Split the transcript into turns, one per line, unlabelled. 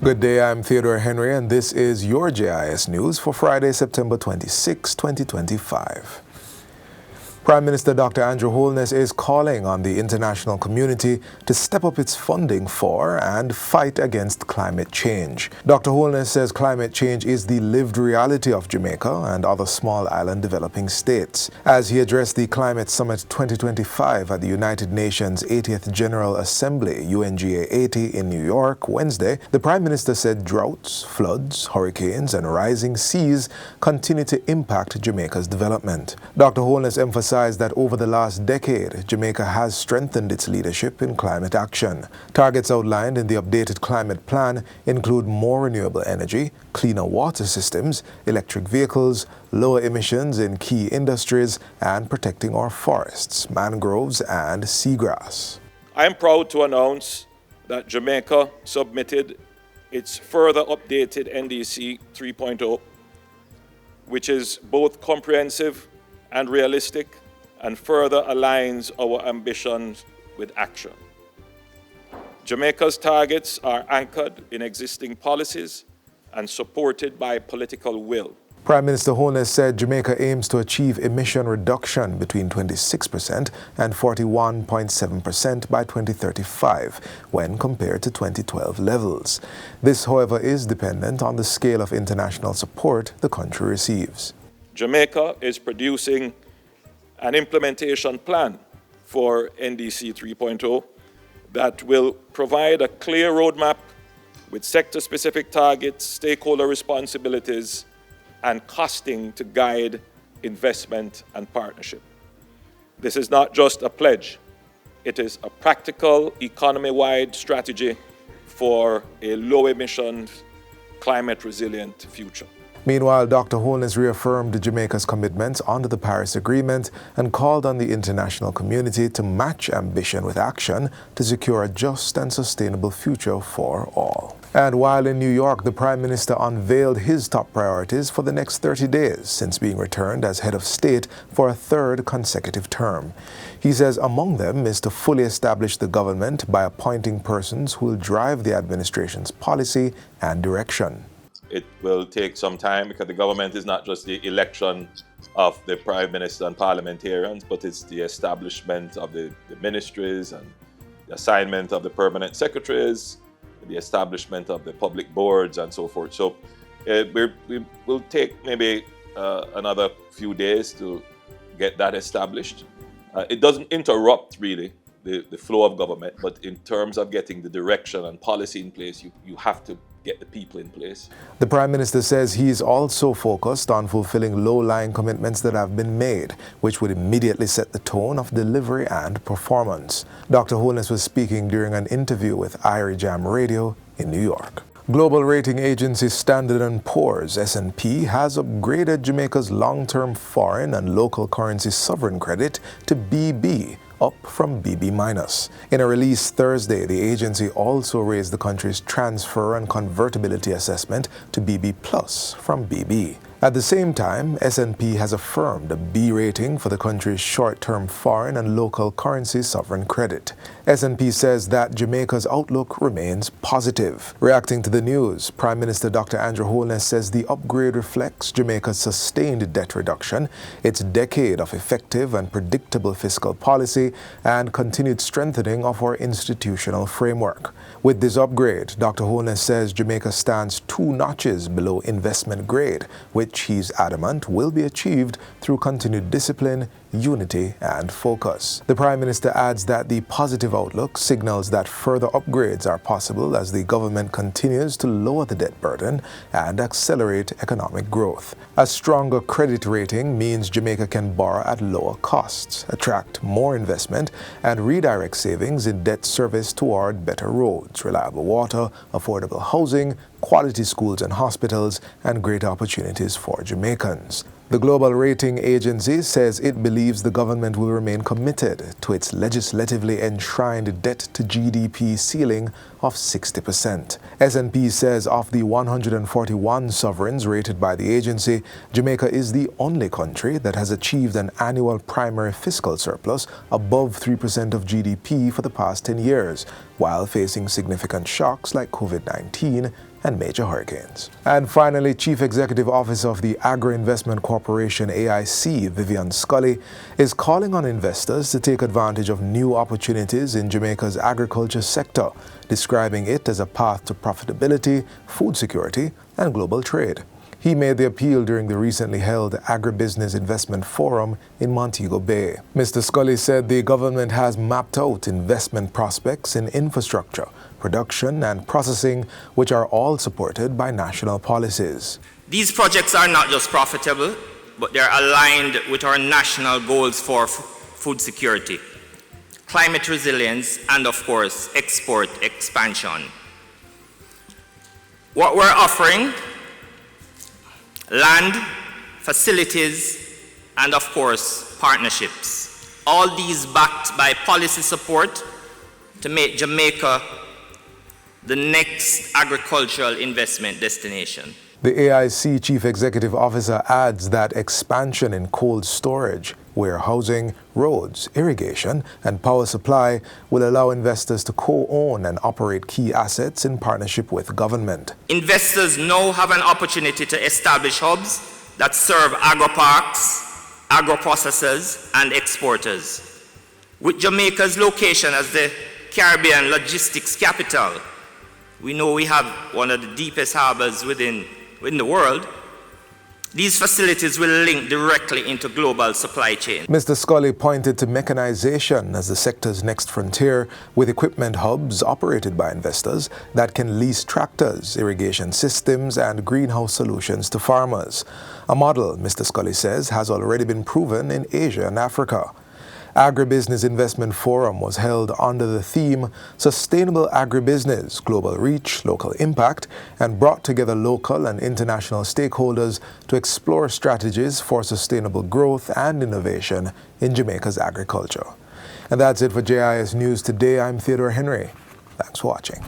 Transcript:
Good day, I'm Theodore Henry, and this is your JIS News for Friday, September 26, 2025. Prime Minister Dr. Andrew Holness is calling on the international community to step up its funding for and fight against climate change. Dr. Holness says climate change is the lived reality of Jamaica and other small island developing states. As he addressed the Climate Summit 2025 at the United Nations 80th General Assembly, UNGA 80 in New York, Wednesday, the Prime Minister said droughts, floods, hurricanes, and rising seas continue to impact Jamaica's development. Dr. Holness emphasized that over the last decade, Jamaica has strengthened its leadership in climate action. Targets outlined in the updated climate plan include more renewable energy, cleaner water systems, electric vehicles, lower emissions in key industries, and protecting our forests, mangroves, and seagrass.
I am proud to announce that Jamaica submitted its further updated NDC 3.0, which is both comprehensive and realistic, and further aligns our ambitions with action. Jamaica's targets are anchored in existing policies and supported by political will.
Prime Minister Holness said Jamaica aims to achieve emission reduction between 26% and 41.7% by 2035 when compared to 2012 levels. This, however, is dependent on the scale of international support the country receives.
Jamaica is producing an implementation plan for NDC 3.0 that will provide a clear roadmap with sector-specific targets, stakeholder responsibilities, and costing to guide investment and partnership. This is not just a pledge. It is a practical, economy-wide strategy for a low-emissions, climate-resilient future.
Meanwhile, Dr. Holness reaffirmed Jamaica's commitments under the Paris Agreement and called on the international community to match ambition with action to secure a just and sustainable future for all. And while in New York, the Prime Minister unveiled his top priorities for the next 30 days since being returned as head of state for a third consecutive term. He says among them is to fully establish the government by appointing persons who will drive the administration's policy and direction.
It will take some time because the government is not just the election of the Prime Minister and parliamentarians, but it's the establishment of the ministries and the assignment of the permanent secretaries, the establishment of the public boards and so forth. So we will take maybe another few days to get that established. It doesn't interrupt really the flow of government, but in terms of getting the direction and policy in place, you have to get the people in place.
The Prime Minister says he is also focused on fulfilling low-lying commitments that have been made, which would immediately set the tone of delivery and performance. Dr. Holness was speaking during an interview with IRI Jam Radio in New York. Global rating agency Standard & Poor's (S&P) has upgraded Jamaica's long-term foreign and local currency sovereign credit to BB, up from BB-. In a release Thursday, the agency also raised the country's transfer and convertibility assessment to BB+ from BB. At the same time, S&P has affirmed a B rating for the country's short-term foreign and local currency sovereign credit. S&P says that Jamaica's outlook remains positive. Reacting to the news, Prime Minister Dr. Andrew Holness says the upgrade reflects Jamaica's sustained debt reduction, its decade of effective and predictable fiscal policy, and continued strengthening of our institutional framework. With this upgrade, Dr. Holness says Jamaica stands 2 notches below investment grade, which he's adamant will be achieved through continued discipline, unity, and focus. The Prime Minister adds that the positive outlook signals that further upgrades are possible as the government continues to lower the debt burden and accelerate economic growth. A stronger credit rating means Jamaica can borrow at lower costs, attract more investment, and redirect savings in debt service toward better roads, reliable water, affordable housing, quality schools and hospitals, and greater opportunities for Jamaicans. The global rating agency says it believes the government will remain committed to its legislatively enshrined debt-to-GDP ceiling of 60%. S&P says of the 141 sovereigns rated by the agency, Jamaica is the only country that has achieved an annual primary fiscal surplus above 3% of GDP for the past 10 years, while facing significant shocks like COVID-19 and major hurricanes. And finally, Chief Executive Officer of the Agro-Investment Corporation AIC, Vivian Scully, is calling on investors to take advantage of new opportunities in Jamaica's agriculture sector, describing it as a path to profitability, food security, and global trade. He made the appeal during the recently held Agribusiness Investment Forum in Montego Bay. Mr. Scully said the government has mapped out investment prospects in infrastructure, production and processing, which are all supported by national policies.
These projects are not just profitable, but they're aligned with our national goals for food security, climate resilience, and of course, export expansion. What we're offering: land, facilities, and of course, partnerships. All these backed by policy support to make Jamaica the next agricultural investment destination.
The AIC Chief Executive Officer adds that expansion in cold storage, warehousing, roads, irrigation, and power supply will allow investors to co-own and operate key assets in partnership with government.
Investors now have an opportunity to establish hubs that serve agro-parks, agro-processors, and exporters. With Jamaica's location as the Caribbean logistics capital, we know we have one of the deepest harbors within the world. These facilities will link directly into global supply chain.
Mr. Scully pointed to mechanization as the sector's next frontier, with equipment hubs operated by investors that can lease tractors, irrigation systems, and greenhouse solutions to farmers. A model, Mr. Scully says, has already been proven in Asia and Africa. Agribusiness Investment Forum was held under the theme Sustainable Agribusiness, Global Reach, Local Impact, and brought together local and international stakeholders to explore strategies for sustainable growth and innovation in Jamaica's agriculture. And that's it for JIS News today. I'm Theodore Henry. Thanks for watching.